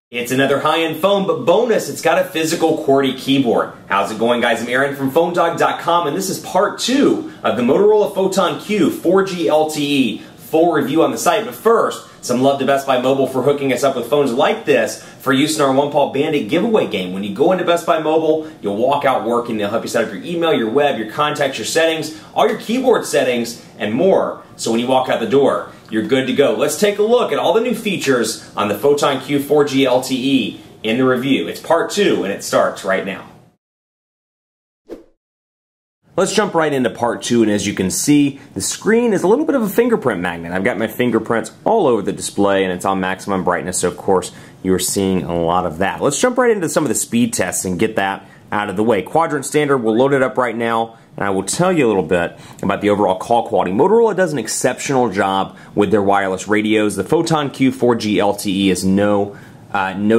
It's another high-end phone, but bonus, it's got a physical QWERTY keyboard. How's it going, guys? I'm Aaron from PhoneDog.com, and this is part 2 of the Motorola PHOTON Q 4G LTE full review on the site. But first, some love to Best Buy Mobile for hooking us up with phones like this for use in our One Paw Bandit giveaway game. When you go into Best Buy Mobile, you'll walk out working. They'll help you set up your email, your web, your contacts, your settings, all your keyboard settings, and more. So when you walk out the door, you're good to go. Let's take a look at all the new features on the PHOTON Q 4G LTE in the review. It's part 2 and it starts right now. Let's jump right into part 2, and as you can see, the screen is a little bit of a fingerprint magnet. I've got my fingerprints all over the display and it's on maximum brightness, so of course you're seeing a lot of that. Let's jump right into some of the speed tests and get that out of the way. Quadrant standard, we'll load it up right now, and I will tell you a little bit about the overall call quality. Motorola does an exceptional job with their wireless radios. The PHOTON Q 4G LTE is no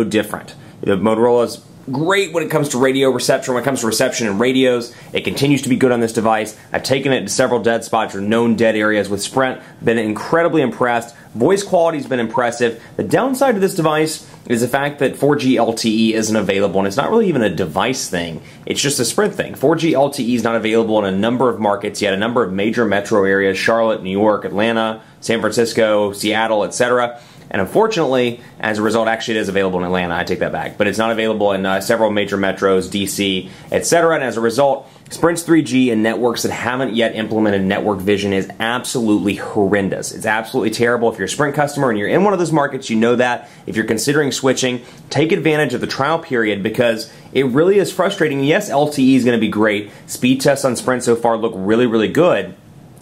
different. The Motorola's great when it comes to radio reception, when it comes to reception in radios. It continues to be good on this device. I've taken it to several dead spots or known dead areas with Sprint. Been incredibly impressed. Voice quality's been impressive. The downside of this device is the fact that 4G LTE isn't available, and it's not really even a device thing. It's just a Sprint thing. 4G LTE is not available in a number of markets yet, a number of major metro areas: Charlotte, New York, Atlanta, San Francisco, Seattle, etc. And unfortunately, as a result, actually it is available in Atlanta, I take that back, but it's not available in several major metros, DC, etc. And as a result, Sprint's 3G in networks that haven't yet implemented network vision is absolutely horrendous. It's absolutely terrible. If you're a Sprint customer and you're in one of those markets, you know that. If you're considering switching, take advantage of the trial period because it really is frustrating. Yes, LTE is going to be great. Speed tests on Sprint so far look really, really good.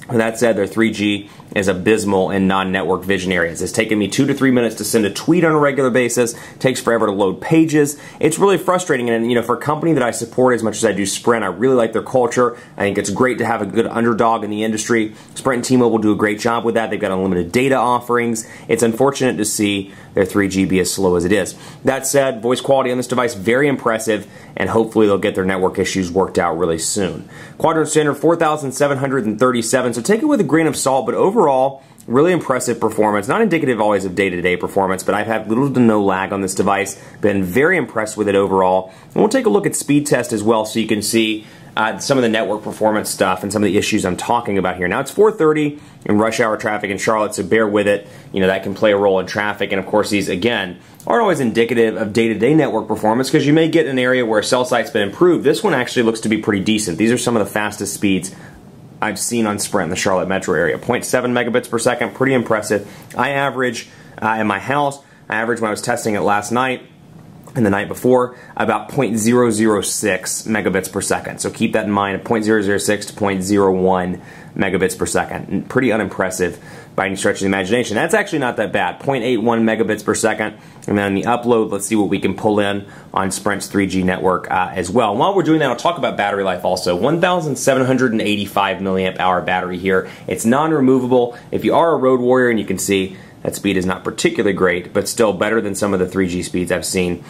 With that said, their 3G is abysmal in non-network vision areas. It's taken me 2 to 3 minutes to send a tweet on a regular basis. It takes forever to load pages. It's really frustrating, and for a company that I support as much as I do Sprint, I really like their culture. I think it's great to have a good underdog in the industry. Sprint and T-Mobile do a great job with that. They've got unlimited data offerings. It's unfortunate to see their 3G be as slow as it is. That said, voice quality on this device, very impressive, and hopefully they'll get their network issues worked out really soon. Quadrant standard 4,737, so take it with a grain of salt, but overall, really impressive performance. Not indicative always of day-to-day performance, but I've had little to no lag on this device. Been very impressed with it overall. And we'll take a look at speed test as well so you can see some of the network performance stuff and some of the issues I'm talking about here. Now, it's 4:30 in rush hour traffic in Charlotte, so bear with it. That can play a role in traffic, and of course these, again, aren't always indicative of day-to-day network performance because you may get an area where a cell site's been improved. This one actually looks to be pretty decent. These are some of the fastest speeds I've seen on Sprint in the Charlotte metro area. 0.7 megabits per second, pretty impressive. I average in my house, when I was testing it last night and the night before, about 0.006 megabits per second. So keep that in mind, 0.006 to 0.01 megabits per second. And pretty unimpressive by any stretch of the imagination. That's actually not that bad, 0.81 megabits per second. And then on the upload, let's see what we can pull in on Sprint's 3G network as well. And while we're doing that, I'll talk about battery life also. 1,785 milliamp hour battery here. It's non-removable. If you are a road warrior, and you can see that speed is not particularly great, but still better than some of the 3G speeds I've seen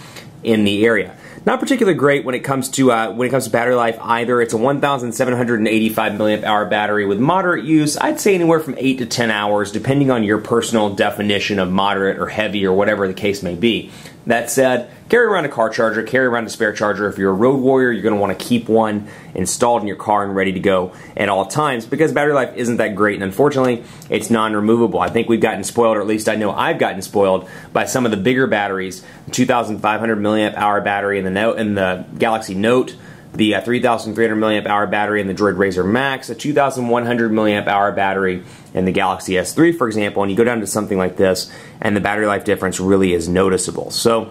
in the area. Not particularly great when it comes to battery life either. It's a 1,785 milliamp hour battery with moderate use. I'd say anywhere from 8 to 10 hours, depending on your personal definition of moderate or heavy or whatever the case may be. That said, carry around a car charger, carry around a spare charger. If you're a road warrior, you're going to want to keep one installed in your car and ready to go at all times because battery life isn't that great, and unfortunately, it's non-removable. I think we've gotten spoiled, or at least I know I've gotten spoiled by some of the bigger batteries. The 2,500 milliamp hour battery in the Galaxy Note, the 3,300 milliamp hour battery in the Droid Razr Max, a 2,100 milliamp hour battery in the Galaxy S3, for example, and you go down to something like this, and the battery life difference really is noticeable. So,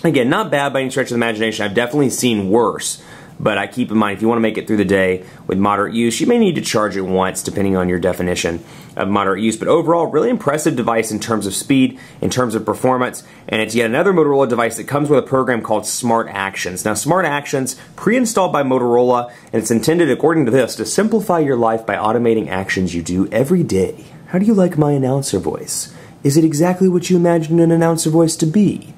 again, not bad by any stretch of the imagination. I've definitely seen worse, but I keep in mind, if you want to make it through the day with moderate use, you may need to charge it once, depending on your definition of moderate use. But overall, really impressive device in terms of speed, in terms of performance, and it's yet another Motorola device that comes with a program called Smart Actions. Now, Smart Actions, pre-installed by Motorola, and it's intended, according to this, to simplify your life by automating actions you do every day. How do you like my announcer voice? Is it exactly what you imagined an announcer voice to be?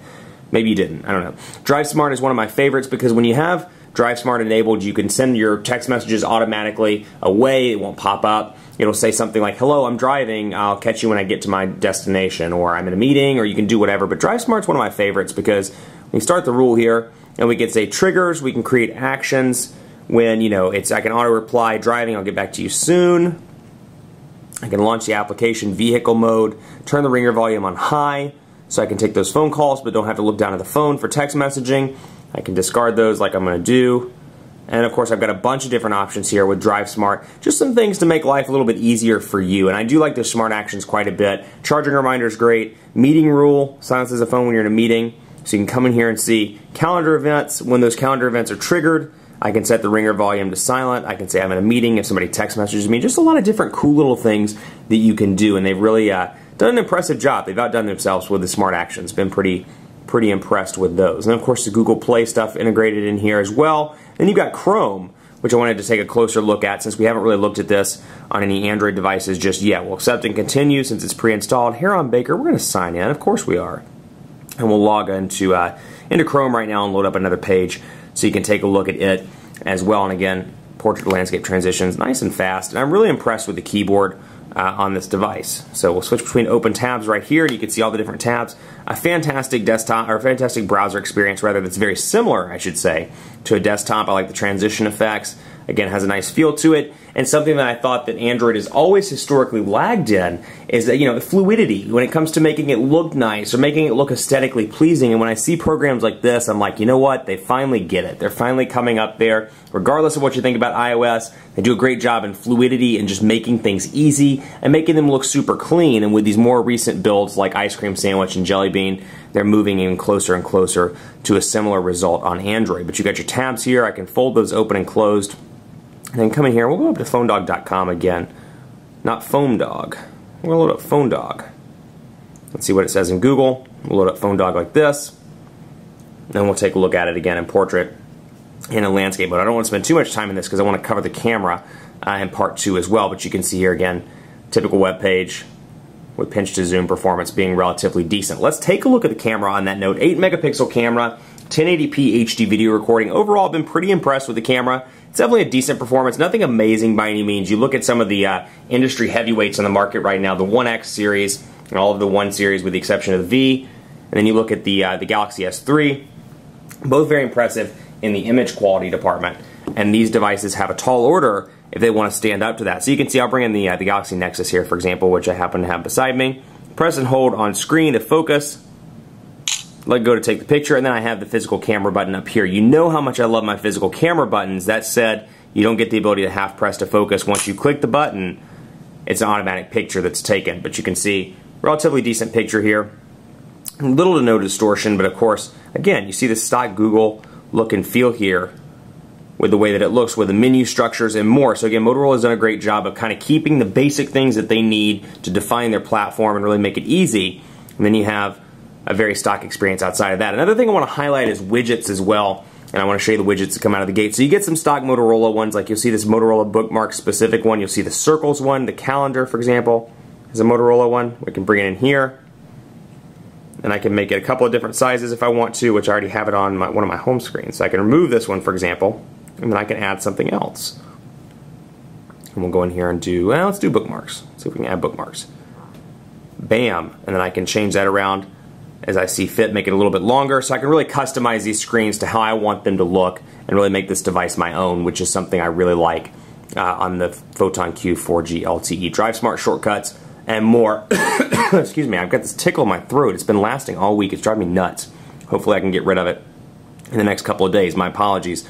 Maybe you didn't, I don't know. Drive Smart is one of my favorites because when you have Drive Smart enabled, you can send your text messages automatically away. It won't pop up. it'll say something like, hello, I'm driving, I'll catch you when I get to my destination, or I'm in a meeting, or you can do whatever. But Drive Smart's one of my favorites because we start the rule here, and we can say triggers, we can create actions when, you know, I can auto reply, driving, I'll get back to you soon. I can launch the application vehicle mode, turn the ringer volume on high, so I can take those phone calls but don't have to look down at the phone for text messaging. I can discard those like I'm going to do. And of course I've got a bunch of different options here with Drive Smart. Just some things to make life a little bit easier for you. And I do like the smart actions quite a bit. Charging reminder is great. Meeting rule, silences the phone when you're in a meeting. So you can come in here and see calendar events. When those calendar events are triggered, I can set the ringer volume to silent. I can say I'm in a meeting if somebody text messages me. Just a lot of different cool little things that you can do. And they've really done an impressive job. They've outdone themselves with the smart actions. Been pretty impressed with those. And of course the Google Play stuff integrated in here as well. Then you've got Chrome, which I wanted to take a closer look at since we haven't really looked at this on any Android devices just yet. We'll accept and continue since it's pre-installed. Here on Baker, we're going to sign in. Of course we are. And we'll log into Chrome right now and load up another page so you can take a look at it as well. And again, portrait to landscape transitions, nice and fast. And I'm really impressed with the keyboard on this device. So we'll switch between open tabs right here, and you can see all the different tabs. A fantastic desktop, or fantastic browser experience rather, that's very similar, I should say, to a desktop. I like the transition effects. Again, it has a nice feel to it. And something that I thought that Android has always historically lagged in is that, you know, the fluidity when it comes to making it look nice or making it look aesthetically pleasing. And when I see programs like this, I'm like, you know what? They finally get it. They're finally coming up there. Regardless of what you think about iOS, they do a great job in fluidity and just making things easy and making them look super clean. And with these more recent builds like Ice Cream Sandwich and Jelly Bean, they're moving in closer and closer to a similar result on Android. But you got your tabs here. I can fold those open and closed. And then come in here, we'll go up to phonedog.com again. Not PhoneDog. We'll load up PhoneDog. Let's see what it says in Google. We'll load up PhoneDog like this. Then we'll take a look at it again in portrait and in landscape mode. I don't want to spend too much time in this because I want to cover the camera in part 2 as well. But you can see here again, typical web page with pinch to zoom performance being relatively decent. Let's take a look at the camera on that note. 8 megapixel camera, 1080p HD video recording. Overall, I've been pretty impressed with the camera. It's definitely a decent performance, nothing amazing by any means. You look at some of the industry heavyweights on the market right now, the 1X series and all of the 1 series with the exception of the V, and then you look at the Galaxy S3, both very impressive in the image quality department. And these devices have a tall order if they want to stand up to that. So you can see I'll bring in the Galaxy Nexus here, for example, which I happen to have beside me. Press and hold on screen to focus. Let go to take the picture, and then I have the physical camera button up here. You know how much I love my physical camera buttons. That said, you don't get the ability to half press to focus. Once you click the button, it's an automatic picture that's taken. But you can see relatively decent picture here. Little to no distortion, but of course, again, you see the stock Google look and feel here with the way that it looks with the menu structures and more. So again, Motorola's done a great job of kind of keeping the basic things that they need to define their platform and really make it easy. And then you have a very stock experience outside of that. Another thing I want to highlight is widgets as well, and I want to show you the widgets that come out of the gate. So you get some stock Motorola ones, like you'll see this Motorola bookmark specific one, you'll see the circles one, the calendar, for example, is a Motorola one. We can bring it in here, and I can make it a couple of different sizes if I want to, which I already have it on one of my home screens. So I can remove this one, for example, and then I can add something else. And we'll go in here and do, well, let's do bookmarks. See if we can add bookmarks. Bam, and then I can change that around as I see fit, make it a little bit longer, so I can really customize these screens to how I want them to look and really make this device my own, which is something I really like on the Photon Q 4G LTE. Drive Smart shortcuts and more. Excuse me, I've got this tickle in my throat. It's been lasting all week. It's driving me nuts. Hopefully I can get rid of it in the next couple of days. My apologies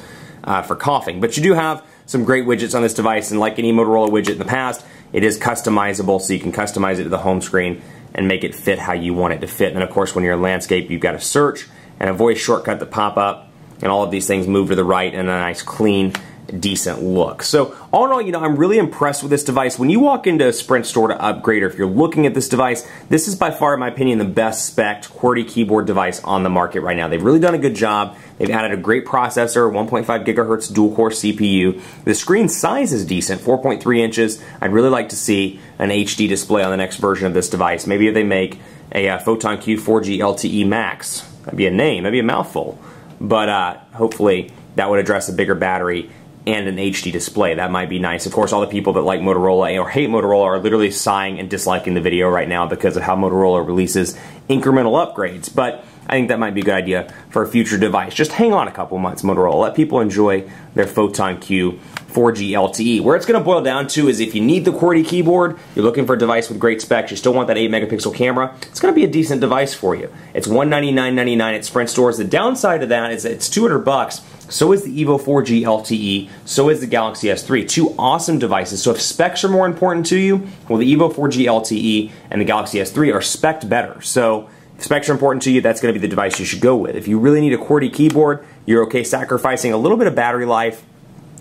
for coughing. But you do have some great widgets on this device, and like any Motorola widget in the past, it is customizable, so you can customize it to the home screen and make it fit how you want it to fit. And then of course when you're in landscape, you've got a search and a voice shortcut that pop up, and all of these things move to the right in a nice clean decent look. So all in all, you know, I'm really impressed with this device. When you walk into a Sprint store to upgrade, or if you're looking at this device, this is by far, in my opinion, the best spec'd QWERTY keyboard device on the market right now. They've really done a good job. They've added a great processor, 1.5 gigahertz dual-core CPU. The screen size is decent, 4.3 inches. I'd really like to see an HD display on the next version of this device. Maybe if they make a Photon Q 4G LTE Max. That'd be a name, that'd be a mouthful. But hopefully that would address a bigger battery and an HD display. That might be nice. Of course, all the people that like Motorola or hate Motorola are literally sighing and disliking the video right now because of how Motorola releases incremental upgrades. But I think that might be a good idea for a future device. Just hang on a couple months, Motorola. Let people enjoy their Photon Q 4G LTE. Where it's going to boil down to is if you need the QWERTY keyboard, you're looking for a device with great specs, you still want that 8-megapixel camera, it's going to be a decent device for you. It's $199.99 at Sprint stores. The downside of that is that it's $200. So is the EVO 4G LTE, so is the Galaxy S3. Two awesome devices. So if specs are more important to you, well, the EVO 4G LTE and the Galaxy S3 are spec'd better. So if specs are important to you, that's going to be the device you should go with. If you really need a QWERTY keyboard, you're okay sacrificing a little bit of battery life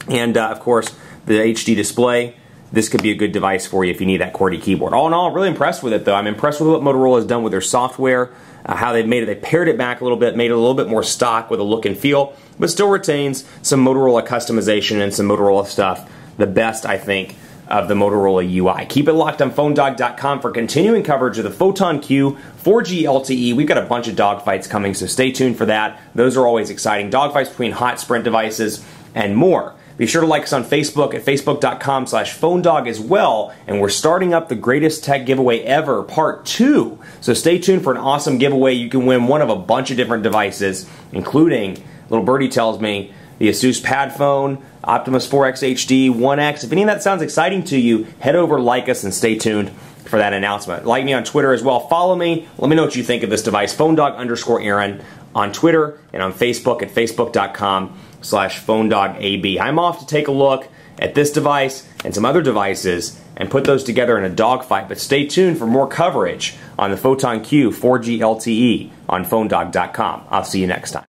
and, of course, the HD display. This could be a good device for you if you need that QWERTY keyboard. All in all, I'm really impressed with it, though. I'm impressed with what Motorola has done with their software, how they've made it. They pared it back a little bit, made it a little bit more stock with a look and feel, but still retains some Motorola customization and some Motorola stuff. The best, I think, of the Motorola UI. Keep it locked on PhoneDog.com for continuing coverage of the Photon Q 4G LTE. We've got a bunch of dogfights coming, so stay tuned for that. Those are always exciting. Dogfights between hot Sprint devices and more. Be sure to like us on Facebook at facebook.com/PhoneDog as well. And we're starting up the greatest tech giveaway ever, part 2. So stay tuned for an awesome giveaway. You can win one of a bunch of different devices, including, little birdie tells me, the Asus Pad Phone, Optimus 4X HD, 1X. If any of that sounds exciting to you, head over, like us, and stay tuned for that announcement. Like me on Twitter as well. Follow me. Let me know what you think of this device. PhoneDog_Aaron on Twitter and on Facebook at facebook.com/PhoneDogAB. I'm off to take a look at this device and some other devices and put those together in a dogfight. But stay tuned for more coverage on the Photon Q 4G LTE on PhoneDog.com. I'll see you next time.